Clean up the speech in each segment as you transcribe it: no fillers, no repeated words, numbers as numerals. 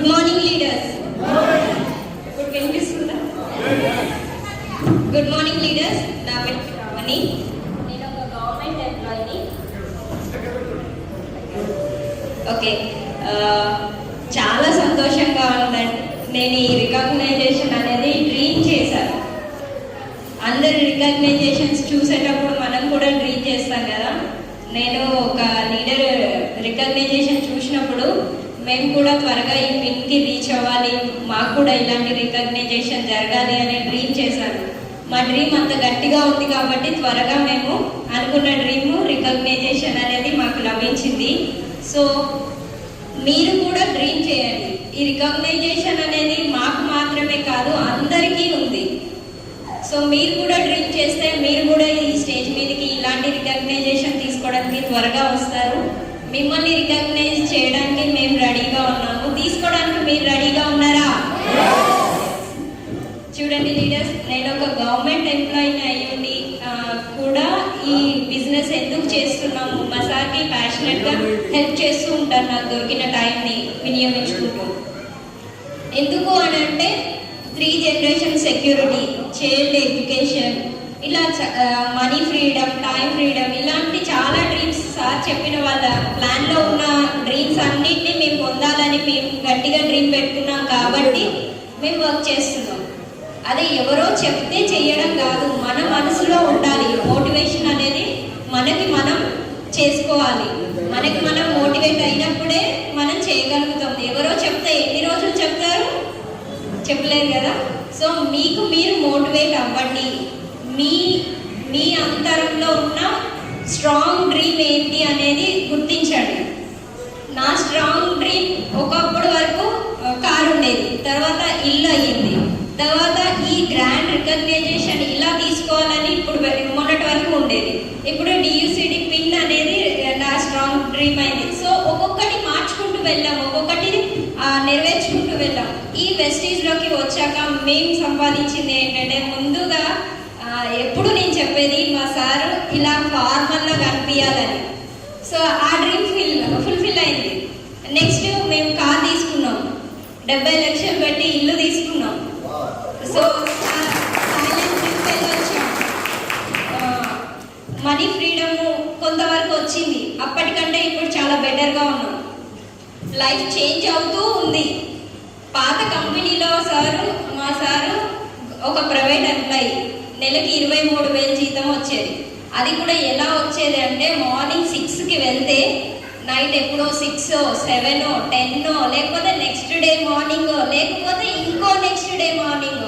Good morning leaders. ఇప్పుడు వినిపిస్తుందా? Good morning leaders. నా పేరు శ్రావణి. నేను ఒక గవర్నమెంట్ ఎంప్లాయీని. ఓకే, చాలా సంతోషంగా ఉందండి. నేను ఈ రికగ్నైజేషన్ అనేది డ్రీమ్ చేశాను. అందరి రికగ్నైజేషన్స్ చూసేటప్పుడు మనం కూడా డ్రీమ్ చేస్తాం కదా. నేను ఒక లీడర్ రికగ్నైజేషన్ చూసినప్పుడు మేము కూడా త్వరగా ఈ పిన్కి రీచ్ అవ్వాలి, మాకు కూడా ఇలాంటి రికగ్నైజేషన్ జరగాలి అనే డ్రీమ్ చేశాను. మా డ్రీమ్ అంత గట్టిగా ఉంది కాబట్టి త్వరగా మేము అనుకున్న డ్రీమ్ రికగ్నైజేషన్ అనేది మాకు లభించింది. సో మీరు కూడా డ్రీమ్ చేయండి. ఈ రికగ్నైజేషన్ అనేది మాకు మాత్రమే కాదు, అందరికీ ఉంది. సో మీరు కూడా డ్రీమ్ చేస్తే మీరు కూడా ఈ స్టేజ్ మీదకి ఇలాంటి రికగ్నైజేషన్ తీసుకోవడానికి త్వరగా వస్తారు. మిమ్మల్ని రికగ్నైజ్ చేయడానికి మేము రెడీగా ఉన్నాము. తీసుకోవడానికి మీరు రెడీగా ఉన్నారా? చూడండి లీడర్స్, నేను ఒక గవర్నమెంట్ ఎంప్లాయీని అయ్యుండి కూడా ఈ బిజినెస్ ఎందుకు చేస్తున్నాము, మా సార్కి ప్యాషనెట్గా హెల్ప్ చేస్తూ ఉంటాను నాకు దొరికిన టైంని వినియోగించుకుంటూ. ఎందుకు అని అంటే 3 జనరేషన్ సెక్యూరిటీ, చైల్డ్ ఎడ్యుకేషన్, ఇలా మనీ ఫ్రీడమ్, టైం ఫ్రీడమ్, ఇలాంటి చాలా డ్రీమ్స్ సార్ చెప్పిన వాళ్ళ ప్లాన్లో ఉన్న డ్రీమ్స్ అన్నింటినీ మేము పొందాలని మేము గట్టిగా డ్రీమ్ పెట్టుకున్నాం కాబట్టి మేము వర్క్ చేస్తున్నాం. అదే ఎవరో చెప్తే చేయడం కాదు, మన మనసులో ఉండాలి. మోటివేషన్ అనేది మనకి మనం చేసుకోవాలి. మనకి మనం మోటివేట్ అయినప్పుడే మనం చేయగలుగుతాం. ఎవరో చెప్తే ఎన్ని రోజులు చెప్తారు? చెప్పలేరు కదా. సో మీకు మీరు మోటివేట్ అవ్వండి. మీ అంతరంలో ఉన్న స్ట్రాంగ్ డ్రీమ్ ఏంటి అనేది గుర్తించండి. నా స్ట్రాంగ్ డ్రీమ్ ఒకప్పుడు వరకు కారు ఉండేది, తర్వాత ఇల్లు అయ్యింది, తర్వాత ఈ గ్రాండ్ రికగ్నైజేషన్ ఇలా తీసుకోవాలని ఇప్పుడు మొన్నటి వరకు ఉండేది. ఇప్పుడు డియూసిడి పిన్ అనేది నా స్ట్రాంగ్ డ్రీమ్ అయింది. సో ఒక్కొక్కటి మార్చుకుంటూ వెళ్ళాం, ఒక్కొక్కటి నెరవేర్చుకుంటూ వెళ్ళాం. ఈ వెస్టీజ్లోకి వచ్చాక మేము సంపాదించింది ఏంటంటే, ముందుగా ఎప్పుడు నేను చెప్పేది మా సారు ఇలా ఫార్మల్గా కనిపించాలని. సో ఆ డ్రీమ్ ఫుల్ఫిల్ అయింది. నెక్స్ట్ మేము కార్ తీసుకున్నాం, 70 లక్షలు పెట్టి ఇల్లు తీసుకున్నాం. సో వచ్చాం. మనీ ఫ్రీడమ్ కొంతవరకు వచ్చింది, అప్పటికంటే ఇప్పుడు చాలా బెటర్గా ఉన్నాం. లైఫ్ చేంజ్ అవుతూ ఉంది. పాత కంపెనీలో మా సారు ఒక ప్రైవేట్ ఎంప్లాయీ, నెలకి 23,000 జీతం వచ్చేది. అది కూడా ఎలా వచ్చేది అంటే, మార్నింగ్ 6కి వెళ్తే నైట్ ఎప్పుడో 6, 7, 10, లేకపోతే నెక్స్ట్ డే మార్నింగ్, లేకపోతే ఇంకో నెక్స్ట్ డే మార్నింగ్.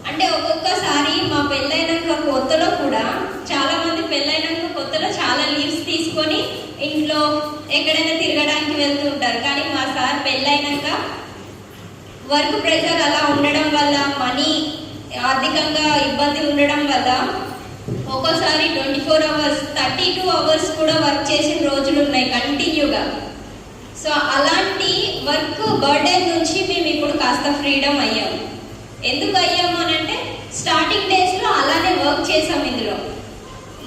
అంటే ఒక్కొక్కసారి మా పెళ్ళైనాక కొత్తలో కూడా చాలా మంది పెళ్ళైనాక కొత్తలో చాలా లీవ్స్ తీసుకొని ఇంట్లో ఎక్కడైనా తిరగడానికి వెళ్తుంటారు. కానీ మా సార్ పెళ్ళైనాక వర్క్ ప్రెషర్ అలా ఉండడం వల్ల, మనీ ఆర్థికంగా ఇబ్బంది ఉండడం వల్ల ఒక్కోసారి 24 అవర్స్, 32 అవర్స్ కూడా వర్క్ చేసిన రోజులు ఉన్నాయి కంటిన్యూగా. సో అలాంటి వర్క్ బర్డెన్ నుంచి మేము ఇప్పుడు కాస్త ఫ్రీడమ్ అయ్యాము. ఎందుకు అయ్యాము అని అంటే, స్టార్టింగ్ డేస్లో అలానే వర్క్ చేసాం. ఇందులో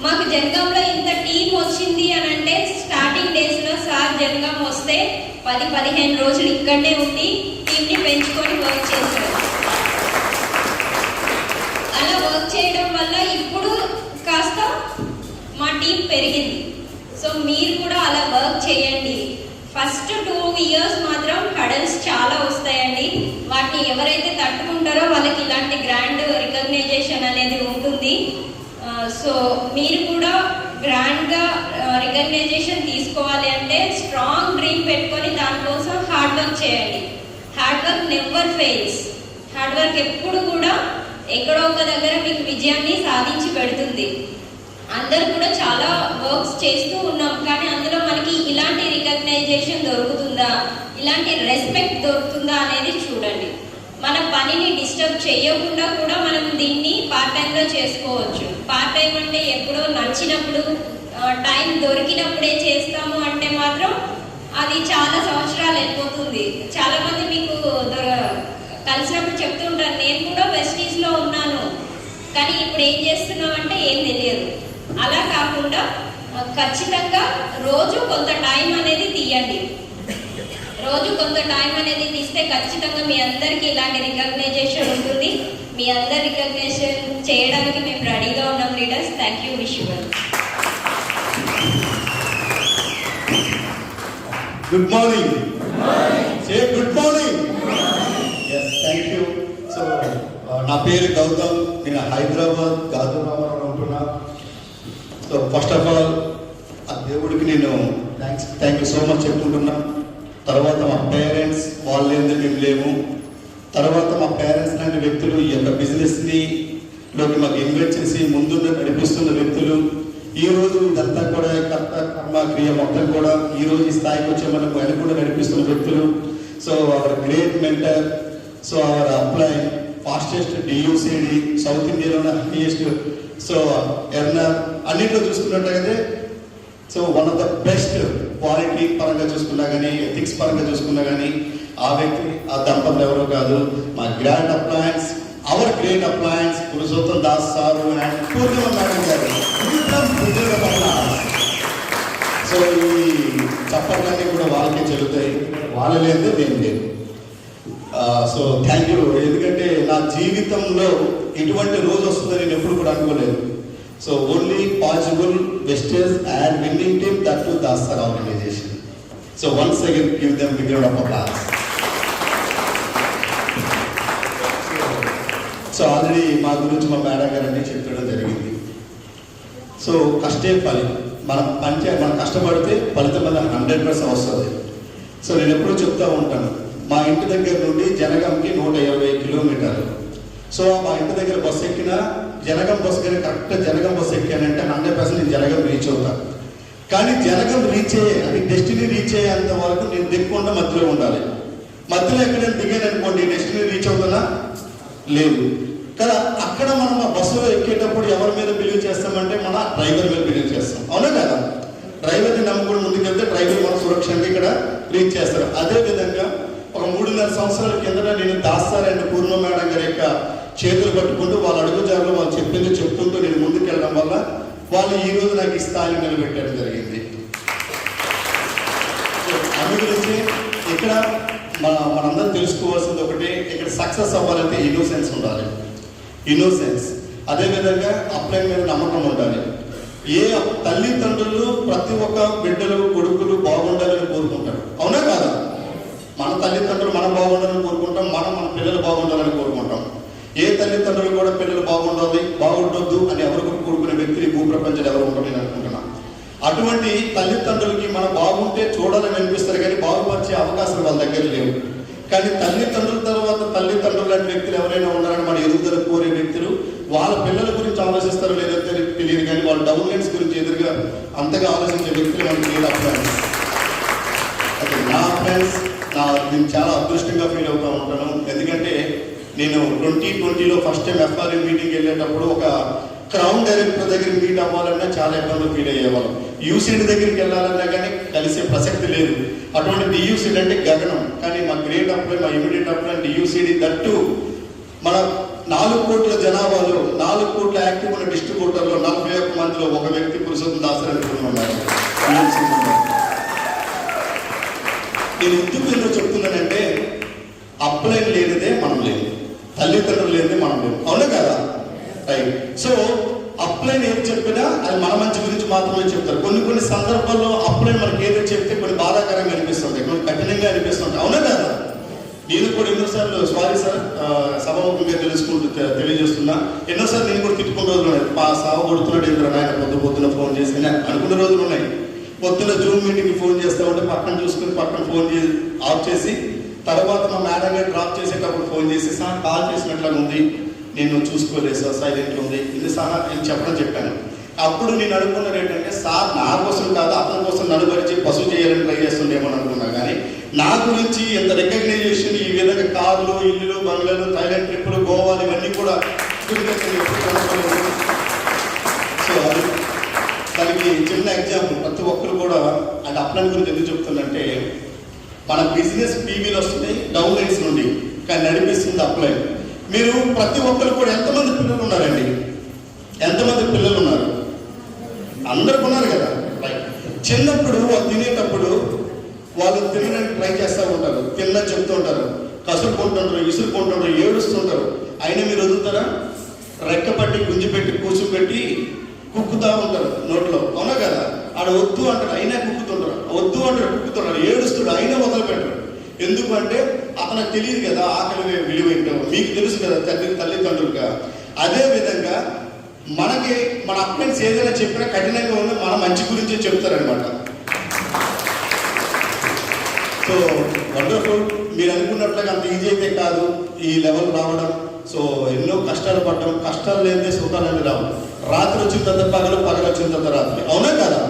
మాకు జనగాంలో ఇంత టీం వచ్చింది అని అంటే, స్టార్టింగ్ డేస్లో సార్ జనగాం వస్తే 10-15 రోజులు ఇక్కడనే ఉండి టీంని పెంచుకొని వర్క్ చేశారు. అలా వర్క్ చేయడం వల్ల ఇప్పుడు కాస్త మా టీం పెరిగింది. సో మీరు కూడా అలా వర్క్ చేయండి. ఫస్ట్ 2 ఇయర్స్ మాత్రం హడల్స్ చాలా వస్తాయండి. వాటిని ఎవరైతే తట్టుకుంటారో వాళ్ళకి ఇలాంటి గ్రాండ్ రికగ్నైజేషన్ అనేది ఉంటుంది. సో మీరు కూడా గ్రాండ్గా రికగ్నైజేషన్ తీసుకోవాలి అంటే స్ట్రాంగ్ డ్రీమ్ పెట్టుకొని దానికోసం హార్డ్ వర్క్ చేయండి. Hard work never fails. Hard work ఎప్పుడు కూడా ఎక్కడో ఒక దగ్గర మీకు విజయాన్ని సాధించి పెడుతుంది. అందరూ కూడా చాలా వర్క్స్ చేస్తూ ఉన్నాం, కానీ అందులో మనకి ఇలాంటి రికగ్నైజేషన్ దొరుకుతుందా, ఇలాంటి రెస్పెక్ట్ దొరుకుతుందా అనేది చూడండి. మన పనిని డిస్టర్బ్ చేయకుండా కూడా మనం దీన్ని పార్ట్ టైంలో చేసుకోవచ్చు. పార్ట్ టైం అంటే ఎప్పుడో నచ్చినప్పుడు, టైం దొరికినప్పుడే చేస్తాము అంటే మాత్రం అది చాలా సంవత్సరాలు వెళ్ళిపోతుంది. చాలామంది మీకు కలిసినప్పుడు చెప్తుంటారు, నేను కూడా వెస్టీస్లో ఉన్నాను కానీ ఇప్పుడు ఏం చేస్తున్నాం అంటే ఏం తెలియదు. అలా కాకుండా ఖచ్చితంగా రోజు కొంత టైం అనేది తీయండి. రోజు కొంత టైం అనేది తీస్తే ఖచ్చితంగా మీ అందరికీ ఇలాంటి రికగ్నైజేషన్ ఉంటుంది. మీ అందరి రికగ్నైజేషన్ చేయడానికి మేము రెడీగా ఉన్నాం leaders. Thank you. Wish you well. Good morning. Say good morning. Yes, thank you. So నా పేరు గౌతమ్, నేను హైదరాబాద్ గాజురామారావు ఉంటున్నా. సో ఫస్ట్ ఆఫ్ ఆల్ ఆ దేవుడికి నేను థ్యాంక్ యూ సో మచ్ చెప్పుకుంటున్నా. తర్వాత మా పేరెంట్స్, వాళ్ళు ఏందో మేము లేము. తర్వాత మా పేరెంట్స్ లాంటి వ్యక్తులు ఈ యొక్క బిజినెస్ని లోకి మాకు ఇన్వైట్ చేసి ముందున్న నడిపిస్తున్న వ్యక్తులు, ఈ రోజు ఇదంతా కూడా కర్త కర్మ క్రియ మొత్తం కూడా ఈ రోజు ఈ స్థాయికి వచ్చే మనకు వెనకుండా నడిపిస్తున్న వ్యక్తులు. So our great mentor, so our apply fastest DUCD, south ఇండియాలోనే హైయెస్ట్ సో ఎర్నర్, అన్నింటిలో చూసుకున్నట్టయితే so one of the best quality పరంగా చూసుకున్నా కానీ, ఎథిక్స్ పరంగా చూసుకున్నా కానీ ఆ వ్యక్తి, ఆ దంపతులు ఎవరో కాదు, మా grand appliances, our great appliances Purushottam Das sir and Purnima madam garu. So ఈ చప్పట్లన్నీ కూడా వాళ్ళకే చెల్లుతాయి, వాళ్ళ లేదే మేము లేదు. So thank you. ఎందుకంటే నా జీవితంలో ఇటువంటి రోజు వస్తుందని నేను ఎప్పుడు కూడా అనుకోలేదు. So only possible wastage and winning team that to Das sir organisation. So once again give them big round of applause. So already మా గురించి మా మేడం గారు అన్నీ చెప్పడం జరిగింది. సో కష్టే ఫలితం, మనం కష్టపడితే ఫలితం వల్ల 100% వస్తుంది. సో నేను ఎప్పుడూ చెప్తా ఉంటాను, మా ఇంటి దగ్గర నుండి జనగంకి 120 కిలోమీటర్లు. సో మా ఇంటి దగ్గర బస్సు ఎక్కినా, జనగం బస్సు కానీ కరెక్ట్గా జనగం బస్సు ఎక్కానంటే 100% నేను జనగం రీచ్ అవుతాను. కానీ జనగం రీచ్ అయ్యే, అది డెస్టినీ రీచ్ అయ్యేంత వరకు నేను దిక్కుండా మధ్యలో ఉండాలి. మధ్యలో ఎక్కడైనా దిగాను అనుకోండి, డెస్టినీ రీచ్ అవుతానా? లేదు కదా. అక్కడ మనం ఆ బస్సులో ఎక్కేటప్పుడు ఎవరి మీద బిలీవ్ చేస్తామంటే మన డ్రైవర్ మీద బిలీవ్ చేస్తాం, అవునా కదా? డ్రైవర్ని నమ్ముకుని ముందుకెళ్తే డ్రైవర్ మన సురక్షంగా ఇక్కడ రీచ్ చేస్తారు. అదేవిధంగా ఒక 3.5 సంవత్సరాల కిందట నేను Das sir and Purna madam గారి యొక్క చేతులు పట్టుకుంటూ వాళ్ళ అడుగుజాడలో వాళ్ళు చెప్పింది చెప్తుంటూ నేను ముందుకెళ్ళడం వల్ల వాళ్ళు ఈ రోజు నాకు ఈ స్థాయిని నిలబెట్టడం జరిగింది. అందు గురించి ఇక్కడ మనందరం తెలుసుకోవాల్సింది ఒకటి, ఇక్కడ సక్సెస్ అవ్వాలంటే ఇన్నోసెన్స్ ఉండాలి. ఇన్నోసెన్స్, అదేవిధంగా అప్లై మీద నమ్మకం ఉండాలి. ఏ తల్లిదండ్రులు ప్రతి ఒక్క బిడ్డలు కొడుకులు బాగుండాలని కోరుకుంటారు, అవునా కాదా? మన తల్లిదండ్రులు మనం బాగుండాలని కోరుకుంటాం, మన పిల్లలు బాగుండాలని కోరుకుంటాం. ఏ తల్లిదండ్రులు కూడా పిల్లలు బాగుండొద్దు అని ఎవరు కోరుకునే వ్యక్తులు ఈ భూప్రపంచంలో ఎవరు ఉంటారు నేను అనుకుంటున్నాను. అటువంటి తల్లిదండ్రులకి మనం బాగుంటే చూడాలని అనిపిస్తారు, కానీ బాగుపరిచే అవకాశాలు వాళ్ళ దగ్గర లేవు. కానీ తల్లిదండ్రుల తర్వాత తల్లిదండ్రులు లాంటి వ్యక్తులు ఎవరైనా ఉన్నారని మన ఎదుగుదల కోరే వ్యక్తులు వాళ్ళ పిల్లల గురించి ఆలోచిస్తారో లేదో తెలియదు, కానీ వాళ్ళ డెవలప్మెంట్స్ గురించి ఎదురుగా అంతగా ఆలోచించే వ్యక్తులు మనకి లేదు. ఫ్రెండ్స్, ఓకే, నా ఫ్రెండ్స్, నేను చాలా అదృష్టంగా ఫీల్ అవుతూ ఉంటాను. ఎందుకంటే నేను 2020లో ఫస్ట్ టైం ఎఫ్ఆర్ఏ మీటింగ్ వెళ్ళేటప్పుడు ఒక క్రౌన్ డైరెక్టర్ దగ్గర మీట్ అవ్వాలన్నా చాలా ఇబ్బందులు ఫీల్ అయ్యేవాళ్ళం. యూసీడీ దగ్గరికి వెళ్ళాలన్నా కానీ కలిసే ప్రసక్తి లేదు. అటువంటి డియూసీడీ అంటే గగనం. కానీ మా గ్రేట్ అప్లై, మా ఇమీడియట్ అప్లై డియూసీడీ దట్టు మన 4 కోట్ల జనాభాలో 4 కోట్ల యాక్టివ్ ఉన్న డిస్ట్రిబ్యూటర్లో 41 మందిలో ఒక వ్యక్తి పురుషోత్తం దాసరి ఉన్నారు. నేను ఎందుకు చెప్తున్నానంటే అప్లై లేనిదే మనం లేదు, తల్లిదండ్రులు లేనిదే మనం లేదు, అవునా కదా? రైట్. సో అప్లైన్ ఏది చెప్పినా అది మన మంచి గురించి మాత్రమే చెప్తారు. కొన్ని సందర్భాల్లో అప్లైన్ మనకి ఏదో చెప్తే కొన్ని బాధాకరంగా అనిపిస్తుంటాయి, కొన్ని కఠినంగా అనిపిస్తుంటాయి, అవునా కదా? నేను కూడా ఎన్నోసార్లు సారీ సార్ సభాముఖంగా తెలియజేస్తున్నా, ఎన్నోసార్లు నేను కూడా తిట్టుకున్న రోజులు ఉన్నాయి. సావ కొడుతున్నాడు ఇద్దరు నాయన పొద్దున ఫోన్ చేసి అనుకున్న రోజులు ఉన్నాయి. పొద్దున జూమ్ మీటింగ్కి ఫోన్ చేస్తూ ఉంటే పక్కన చూసుకుని పక్కన ఫోన్ ఆఫ్ చేసి తర్వాత మా మేడం గారు డ్రాప్ చేసేటప్పుడు ఫోన్ చేసి సార్ కాల్ చేసినట్లుగా ఉంది, నేను చూసుకోలేదు సార్, సైలెంట్ ఉంది, ఇది సార్ నేను చెప్పాను. అప్పుడు నేను అనుకున్నది ఏంటంటే సార్ నా కోసం కాదు అతని కోసం నడుబరిచి పశువు చేయాలని ట్రై చేస్తుండేమని అనుకున్నా. కానీ నా గురించి ఎంత రికగ్నైజేషన్, ఈ విధంగా కార్లు, ఇల్లులు, బంగ్లాలు, థైలాండ్ ట్రిప్పులు, గోవాలు ఇవన్నీ కూడా సో అది దానికి చిన్న ఎగ్జాంపుల్. ప్రతి ఒక్కరు కూడా అంటే అప్లై గురించి ఎందుకు చెప్తుందంటే మన బిజినెస్ పీవీలు వస్తున్నాయి డౌన్ లైన్స్ నుండి, కానీ నడిపిస్తుంది అప్లై. మీరు ప్రతి ఒక్కరు కూడా ఎంతమంది పిల్లలు ఉన్నారండి? ఎంతమంది పిల్లలు ఉన్నారు? అందరికి ఉన్నారు కదా. చిన్నప్పుడు తినేటప్పుడు వాళ్ళు తినడానికి ట్రై చేస్తూ ఉంటారు, తినని చెప్తూ ఉంటారు, కసురుకుంటుంటారు, ఇసురుకుంటుంటారు, ఏడుస్తుంటారు. అయినా మీరు వదులుతారా? రెక్కపట్టి గుంజి పెట్టి కూర్చోబెట్టి కుక్కుతూ ఉంటారు నోట్లో, అవునా కదా? ఆడ వద్దు అంటారు, అయినా కుక్కుతుంటారు, వద్దు అంటారు, కుక్కుతుంటారు, ఏడుస్తాడు, అయినా వదిలిపెట్టరు. ఎందుకంటే అతనికి తెలియదు కదా ఆకలి విలువ ఏంటో. మీకు తెలుసు కదా తల్లిదండ్రులుగా. అదే విధంగా మనకి మన అప్లైన్స్ ఏదైనా చెప్పినా కఠినంగా ఉన్న మన మంచి గురించే చెప్తారనమాట. So wonderful. మీరు అనుకున్నట్లుగా అంత ఈజీ అయితే కాదు ఈ లెవెల్ రావడం. సో ఎన్నో కష్టాలు పడ్డాం. కష్టాలు లేదే సుఖాలని రావు. రాత్రి వచ్చిన తర్వాత పగలు, పగలు వచ్చిన తర్వాత రాత్రి, అవునా కదా?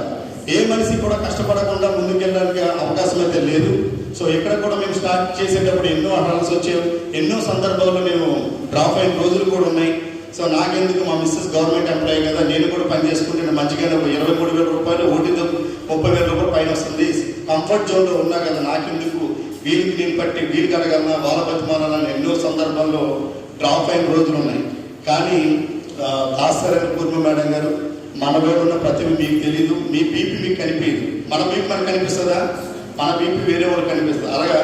ఏ మనిషి కూడా కష్టపడకుండా ముందుకెళ్ళడానికి అవకాశం అయితే లేదు. సో ఇక్కడ కూడా మేము స్టార్ట్ చేసేటప్పుడు ఎన్నో హడల్స్ వచ్చాయి, ఎన్నో సందర్భాల్లో మేము డ్రాప్ అయిన రోజులు కూడా ఉన్నాయి. సో నాకెందుకు, మా మిస్సెస్ గవర్నమెంట్ ఎంప్లాయీ కదా, నేను కూడా పని చేసుకుంటే మంచిగానే 23,000 రూపాయలు, ఓటీతో 30,000 రూపాయలు పైన వస్తుంది, కంఫర్ట్ జోన్లో ఉన్నా కదా, నాకెందుకు వీళ్ళకి నేను పట్టి వీళ్ళకి అడగలన్నా, వాళ్ళ బతిమాలని ఎన్నో సందర్భాల్లో డ్రాప్ అయిన రోజులు ఉన్నాయి. కానీ దాసరి పూర్ణ మేడం గారు, మన వేడు ఉన్న ప్రతిభ మీకు తెలీదు, మీ బీపీ మీకు కనిపించదు, మన బీపీ మనకు కనిపిస్తుందా? మన బీపీ వేరే వాళ్ళు కనిపిస్తుంది. అలాగా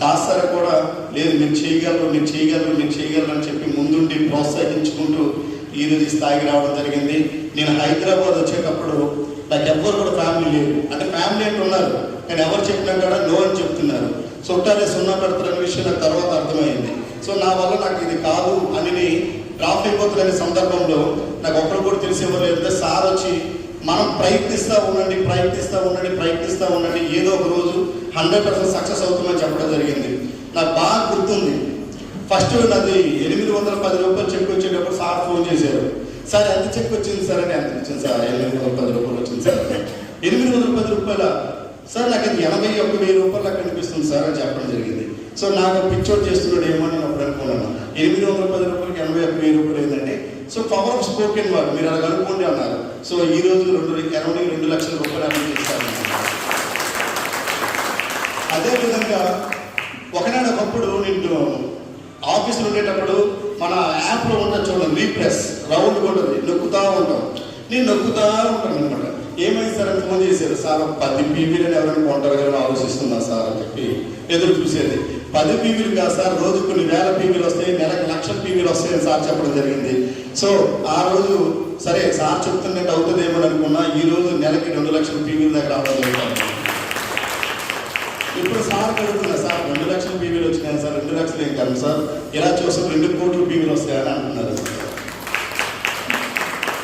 దాసరి కూడా లేదు, మీరు చేయగలరు, మీరు చేయగలరు, మీరు చేయగలరు అని చెప్పి ముందుండి ప్రోత్సహించుకుంటూ ఈరోజు ఈ స్థాయికి రావడం జరిగింది. నేను హైదరాబాద్ వచ్చేటప్పుడు నాకు ఎవ్వరు కూడా ఫ్యామిలీ లేదు, అంటే ఫ్యామిలీ అంటే ఉన్నారు కానీ ఎవరు చెప్పినా కూడా నో అని చెప్తున్నారు. చుట్టాలే సున్నా పెడతారనే విషయం నాకు తర్వాత అర్థమైంది. సో నా వల్ల నాకు ఇది కాదు అని డ్రాప్ అయిపోతున్న సందర్భంలో నాకు ఒక్కరు కూడా తెలిసేవారు లేదు. సార్ వచ్చి మనం ప్రయత్నిస్తూ ఉండండి, ప్రయత్నిస్తూ ఉండండి, ప్రయత్నిస్తూ ఉండండి, ఏదో ఒక రోజు 100% సక్సెస్ అవుతుందని చెప్పడం జరిగింది. నాకు బాగా గుర్తుంది. ఫస్ట్ నాది 810 రూపాయలు చెక్ వచ్చేటప్పుడు సార్ ఫోన్ చేశారు. సార్ ఎంత చెక్ వచ్చింది సార్ అని. ఎంత వచ్చింది సార్? 810 రూపాయలు వచ్చింది సార్. 810 రూపాయల సార్, నాకు అది 81,000 రూపాయలు కనిపిస్తుంది సార్ అని చెప్పడం జరిగింది. సో నాకు పిక్చర్ చేస్తున్నాడు ఏమో నేను అప్పుడు అనుకున్నాను. 810 రూపాయలకి 81,000 రూపాయలు ఏంటంటే, so power of spoken word, మీరు అలా అనుకోండి అన్నారు. సో ఈ రోజు 2 లక్షల రూపాయలు అమలు చేశారు. అదేవిధంగా ఒకనాడొకప్పుడు నేను ఆఫీసులో ఉండేటప్పుడు మన యాప్లో ఉంటుంది చూడండి, రీప్రెస్ రౌండ్ ఉంటుంది, నొక్కుతా ఉంటాం. నేను నొక్కుతా ఉంటాను అనమాట. ఏమైంది సార్ అని ఫోన్ చేశారు. సార్ 10 పీవీలని ఎవరైనా కొంటారు కదా ఆలోచిస్తున్నా సార్ అని చెప్పి ఎదురు చూసేది. 10 పీవీలు కాదు సార్, రోజు కొన్ని వేల పీవీలు వస్తాయి, నెలకు 1,00,000 పీవీలు వస్తాయని సార్ చెప్పడం జరిగింది. సో ఆ రోజు సరే సార్ చెప్తున్నట్టు అవుతుందేమో అనుకున్నా. ఈ రోజు నెలకి 2 లక్షల పీవీల దగ్గర రావడం జరుగుతుంది. ఇప్పుడు సార్ కడుగుతున్నా, సార్ 2 లక్షల పీవీలు వచ్చినాయి సార్, 2 లక్షలు ఏం కాదు సార్, ఇలా చూస్తే 2 కోట్ల పీవీలు వస్తాయని అంటున్నారు.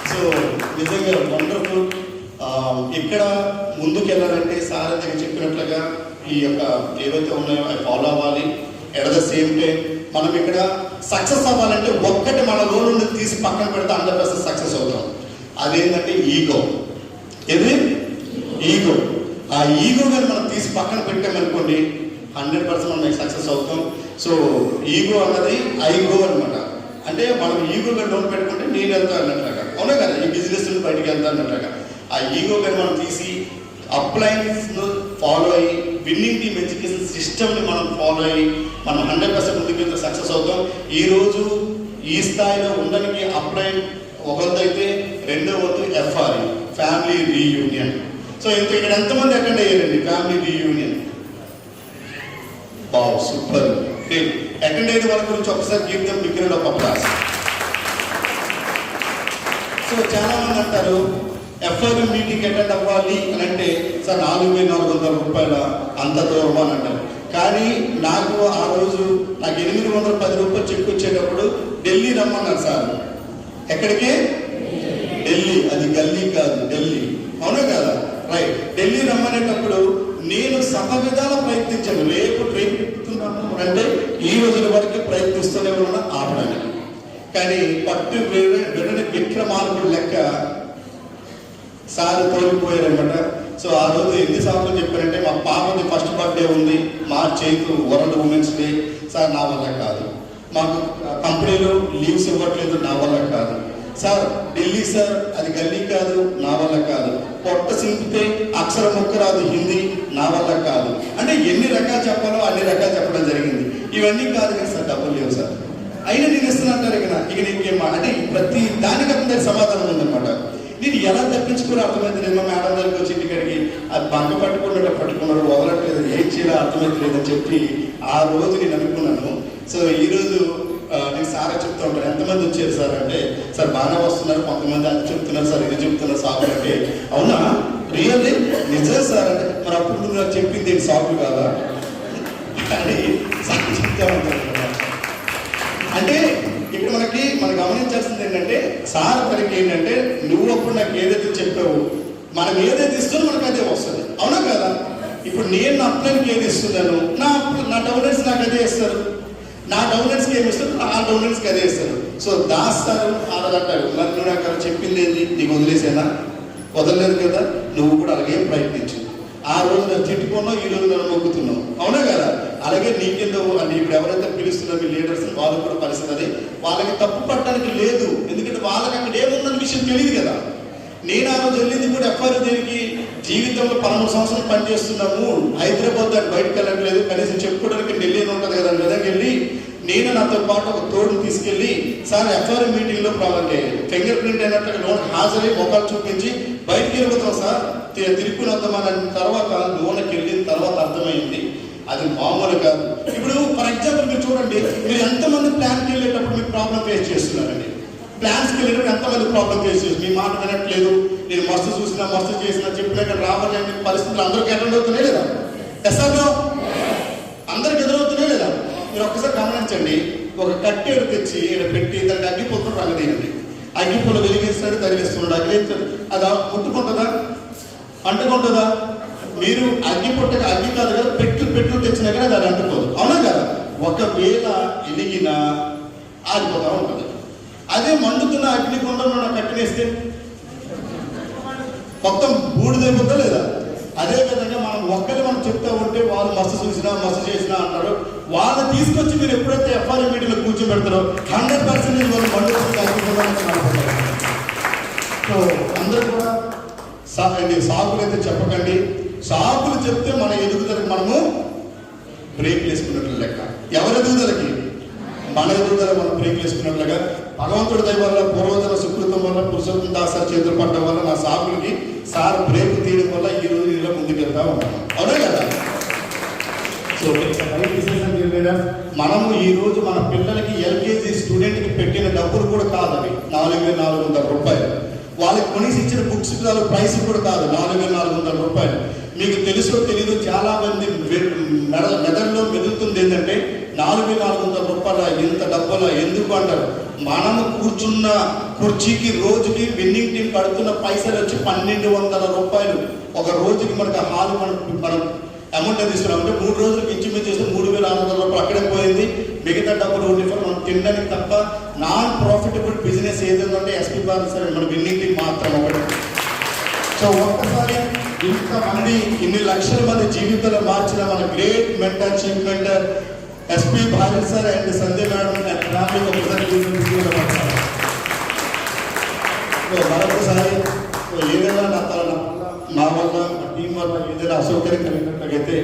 సో నిజంగా వండర్ఫుల్. ఇక్కడ ముందుకు వెళ్ళాలంటే సార్ దగ్గర చెప్పినట్లుగా ఈ యొక్క ఏవైతే ఉన్నాయో అవి ఫాలో అవ్వాలి. ఎట్ ద సేమ్ టైం మనం ఇక్కడ సక్సెస్ అవ్వాలంటే ఒక్కటి మన లోన్ నుండి తీసి పక్కన పెడితే 100% సక్సెస్ అవుతాం. అదేంటంటే ఈగో. ఏది? ఈగో. ఆ ఈగో కానీ మనం తీసి పక్కన పెట్టామనుకోండి 100% మనం సక్సెస్ అవుతాం. సో ఈగో అన్నది ఐగో అనమాట. అంటే మనం ఈగోగా లోన్ పెట్టుకుంటే నేను వెళ్తా అన్నట్లుగా, అవునా కదా? ఈ బిజినెస్ నుండి బయటికి వెళ్తా అన్నట్లుగా ఆ ఈగో కానీ మనం తీసి అప్లయన్స్ ఫాలో అయ్యి విన్నింగ్ టీమ్ ఎడ్యుకేషన్ సిస్టమ్ని మనం ఫాలో అయ్యి మనం 100% ముందుకు సక్సెస్ అవుతాం. ఈరోజు ఈ స్థాయిలో ఉండడానికి అప్లైన్ ఒకరిదైతే, రెండో వంతు ఎఫ్ఆర్ఈ ఫ్యామిలీ రీయూనియన్. సో ఇక్కడ ఎంతమంది అటెండ్ అయ్యారండి ఫ్యామిలీ రీయూనియన్? బావ్ సూపర్. అటెండ్ అయిన వాళ్ళ గురించి ఒకసారి జీవితం బిగ్గిన ఒక క్లాస్. సో చాలా మంది అంటారు ఎఫ్ఐఆర్ మీటింగ్ అటెండ్ అవ్వాలి అని అంటే సార్ 4,400 రూపాయల అంత దూరం అని అంటారు. కానీ నాకు ఆ రోజు నాకు 810 రూపాయలు చెక్ వచ్చేటప్పుడు ఢిల్లీ రమ్మన్నారు సార్. ఎక్కడికి? ఢిల్లీ. అది గల్లీ కాదు, ఢిల్లీ, అవునా కదా? రైట్. ఢిల్లీ రమ్మనేటప్పుడు నేను సమ విధాల ప్రయత్నించాను. రేపు ట్రైన్ ఎక్కుతున్నాను అంటే ఈ రోజుల వరకు ప్రయత్నిస్తూనే ఉన్నా ఆపడానికి. కానీ పట్టు విడని విక్రమార్కుడు లెక్క సార్ తోలిపోయారనమాట. సో ఆ రోజు ఎన్నిసార్లు చెప్పారంటే మా పాపది ఫస్ట్ బర్త్డే ఉంది, March 8 world women's day. Sir నా వల్ల కాదు, మాకు కంపెనీలో లీవ్స్ ఇవ్వట్లేదు, నా వల్ల కాదు. సార్ ఢిల్లీ సార్, అది గల్లీ కాదు, నా వల్ల కాదు. పొట్ట సింపితే అక్షరం ముక్క రాదు హిందీ, నా వల్ల కాదు. అంటే ఎన్ని రకాలు చెప్పాలో అన్ని రకాలు చెప్పడం జరిగింది. ఇవన్నీ కాదు కదా సార్, డబ్బులు లేవు సార్, అయినా నేను ఇస్తున్నట్టారు ఇక నీకేం అంటే ప్రతి దానికి అతని సమాధానం ఉందన్నమాట. నేను ఎలా తప్పించుకుని అర్థమైంది. నేను మా మేడం దగ్గరికి వచ్చి ఇంటికి అది బంక పట్టుకున్నట్టు పట్టుకున్నారు, వదలట్లేదు, ఏం చేయాలో అర్థమైతలేదని చెప్పి ఆ రోజు నేను అనుకున్నాను. సో ఈరోజు నేను సార్ చెప్తూ ఉంటాను, ఎంతమంది వచ్చారు సార్ అంటే, సార్ బాగానే వస్తున్నారు, కొంతమంది అది చెప్తున్నారు సార్, ఇది చెప్తున్నారు సాకు అంటే, అవునా రియల్లీ నిజం సార్ అంటే, మరి అప్పుడు నువ్వు నాకు చెప్పింది ఏంటి సాకు కాదా అని సార్ చెప్తా ఉంటాను. అంటే ఇక్కడ మనం గమనించాల్సింది ఏంటంటే, సార్ తనకి ఏంటంటే, నువ్వు అప్పుడు నాకు ఏదైతే చెప్పావు, మనం ఏదైతే ఇస్తున్నావు మనకు అదే వస్తుంది, అవునా కదా? ఇప్పుడు నేను నా అప్లైన్కి ఏది ఇస్తున్నాను, నా డౌన్లెన్స్ నాకు అదే ఇస్తారు, నా డౌన్లెన్స్కి ఏమి ఇస్తారు, ఆ డౌన్లెన్స్కి అదే ఇస్తారు. సో దాస్తారు అలాగంటారు. మరి నువ్వు నాకు చెప్పింది ఏంటి, నీకు వదిలేసేనా? వదలలేదు కదా, నువ్వు కూడా అలాగే ప్రయత్నించు. ఆ రోజు నన్ను తిట్టుకున్నావు, ఈ రోజు నన్ను మొక్కుతున్నావు, అవునా కదా? అలాగే నీకెందో అంటే ఇప్పుడు ఎవరైతే పిలుస్తున్నారో మీ లీడర్స్, వాళ్ళు కూడా పరిస్థితి అది, వాళ్ళకి తప్పు పట్టడానికి లేదు. ఎందుకంటే వాళ్ళకి అక్కడ ఏముందన్న విషయం తెలియదు కదా. నేను ఆ రోజు వెళ్ళింది కూడా ఎఫ్ఆర్ దేనికి, జీవితంలో 13 సంవత్సరాలు పనిచేస్తున్నాము, హైదరాబాద్ దాన్ని బయటకు వెళ్ళట్లేదు, కనీసం చెప్పుకోవడానికి ఢిల్లీ ఉంటుంది కదా, మెదక్ వెళ్ళి నేను నాతో పాటు ఒక తోడుని తీసుకెళ్ళి, సార్ ఎఫ్ఆర్ మీటింగ్లో ఫింగర్ ప్రింట్ అయినట్టు లోన్ హాజరై మొక్కలు చూపించి బయటికి వెళ్ళిపోతాం సార్, తిరుక్కుని వద్దామని తర్వాత లోన్కి వెళ్ళిన తర్వాత అర్థమైంది అది మామూలు కాదు. ఇప్పుడు ఫర్ ఎగ్జాంపుల్ మీరు చూడండి, మీరు ఎంతమంది ప్లాన్కి వెళ్ళేటప్పుడు మీరు ప్రాబ్లం ఫేస్ చేస్తున్నారండి? ప్లాన్స్కి వెళ్ళేటప్పుడు ఎంతమంది ప్రాబ్లం ఫేస్ చేసి, మీ మాట వినట్లేదు, నేను మస్తు చూసినా మస్తు చేసినా చెప్పినట్టు రావాలని పరిస్థితులు అందరికీ ఎదురవుతున్నాయి లేదా? ఎస్ఆర్లో అందరికి ఎదురవుతున్నాయి లేదా? మీరు ఒక్కసారి గమనించండి. ఒక కట్టేడు తెచ్చి ఇక్కడ పెట్టి దానికి అగ్గిపోతున్న రంగదీయండి, అగ్గిపోలు వెలిగిస్తాడు, తగిలిస్తున్నాడు, అగ్గిస్తాడు, అది ముట్టుకుంటుందా, అంటుకుంటుందా? మీరు అగ్గి పుట్టగా అగ్గి కాదు కదా, పెట్టు తెచ్చినా కానీ అది అంటుకోదు, అవునా కదా? ఒకవేళ ఎలిగినా ఆగిపోతా ఉంటుంది. అదే మండుతున్న అగ్ని కొండలో కట్టినేస్తే మొత్తం బూడిదైపోతుందా లేదా? అదే విధంగా మనం చెప్తా ఉంటే వాళ్ళు మస్తు చూసినా మస్తు చేసినా అంటారు. వాళ్ళని తీసుకొచ్చి మీరు ఎప్పుడైతే ఎఫ్ఆర్ఐ మీటింగ్లో కూర్చోబెడతారో 100% వాళ్ళు మండుతుంది అగ్గిపోతారు. సో అందరూ కూడా సాకులు అయితే చెప్పకండి. సాకులు చెప్తే మన ఎదుగుదలకు మనము బ్రేక్ వేసుకున్నట్లు లెక్క. ఎవరి ఎదుగుదలకి? మన ఎదుగుదల మనం బ్రేక్ వేసుకున్నట్లుగా. భగవంతుడి దయ వల్ల, పూర్వజన సుకృతం వల్ల, పురుషోత్తం దాసారి చేతులు పడడం వల్ల, నా సాకులకి సార్ బ్రేక్ తీయడం వల్ల ఈ రోజు ఇలా ముందుకు వెళ్తా ఉంటాం, అవునా కదా? సో మనము ఈ రోజు మన పిల్లలకి ఎల్కేజీ స్టూడెంట్కి పెట్టిన డబ్బులు కూడా కాదు, అవి 4,400 రూపాయలు. వాళ్ళకి కొనిసి ఇచ్చిన బుక్స్ ప్రైస్ కూడా కాదు, 4,400 రూపాయలు. మీకు తెలుసో తెలీదు, చాలా మంది మెదడులో మెదులుతుంది ఏంటంటే 4,400 రూపాయల ఇంత డబ్బులా ఎందుకు అంటారు. మనము కూర్చున్న కుర్చీకి రోజుకి విన్నింగ్ టీం కడుతున్న పైసలు వచ్చి 1,200 రూపాయలు ఒక రోజుకి. మనకు హాల్ మనం అమౌంట్ తీసుకున్నాం అంటే 3 రోజులకు ఇంచుమించు చేస్తే 3,600 రూపాయలు అక్కడే పోయింది. మిగతా డబ్బులు ఓన్లీ ఫర్ మనం తినడానికి తప్ప. నాన్ ప్రాఫిటబుల్ బిజినెస్ ఏదంటే ఎస్పీ బార్ సరే మన విన్నింగ్ టీం మాత్రం ఒకటి. సో ఒక్కసారి ఇంతమంది ఇన్ని లక్షల మంది జీవితాలు మార్చిన మన great mentor, chief mentor SP Bharat sir and Sandhya madam మరొకసారి ఏదైనా మా వల్ల టీం వల్ల ఏదైనా అసౌకర్యం కలిగినట్లయితే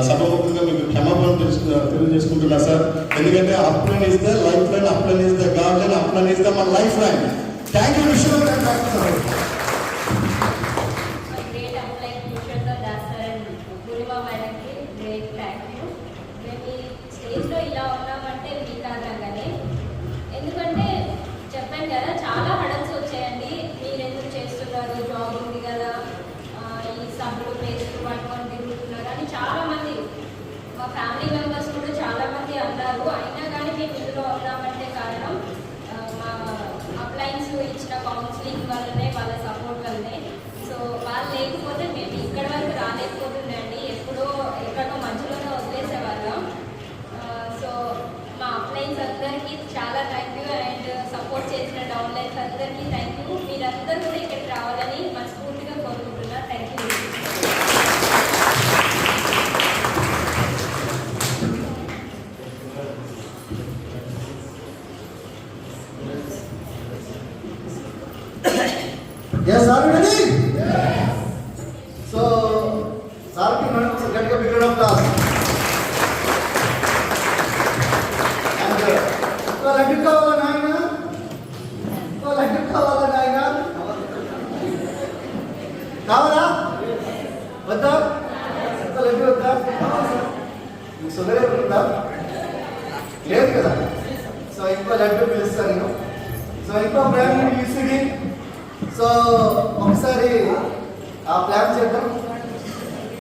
సభముఖంగా మీకు క్షమాపణ తెలియజేసుకుంటున్నా సార్. ఎందుకంటే upline is the life line, upline is the god line, upline is the మన life line. Thank you Vishnu sir. ఇలా ఉన్నామంటే మీ కారణంగానే. ఎందుకంటే చెప్పాను కదా, చాలా హడల్స్ వచ్చాయండి. మీరు ఎందుకు చేస్తున్నారు, జాబ్ ఉంది కదా, ఈ సబ్బులు పేస్ట్ పట్టుకొని తిరుగుతున్నారు అని చాలా మంది మా ఫ్యామిలీ మెంబర్స్ కూడా చాలా మంది అన్నారు. అయినా కానీ మేము ఇందులో ఉన్నామంటే కారణం మా అప్లయన్స్ ఇచ్చిన కౌన్సిలింగ్ వల్లనే, వాళ్ళ సపోర్ట్ వల్లనే. సో వాళ్ళు లేకపోతే మేము ఇక్కడ వరకు రాలేకపోతుండే అండి, ఎప్పుడో ఎక్కడో మధ్యలోనే వదిలేసేవాళ్ళం. సో మా అప్లైన్స్ అందరికీ చాలా థ్యాంక్ యూ, అండ్ సపోర్ట్ చేసిన డౌన్లైన్స్ అందరికీ థ్యాంక్ యూ. మీరందరూ కూడా ఇక్కడికి రావాలని మనస్ఫూర్తిగా కోరుకుంటున్నారు. Thank you. Yes, are you ready? Yes. So, sir ki madam se get a big round of applause. And so let it go naina. So let it go naina. Kavala? What? So let it go. మీకు sugar ఉందా? లేదు కదా. So ఇంకో లడ్డు పిలుస్తాను నేను. So ఇంకో brand ECD. So ఒకసారి ఆ ప్లాన్ చేద్దాం.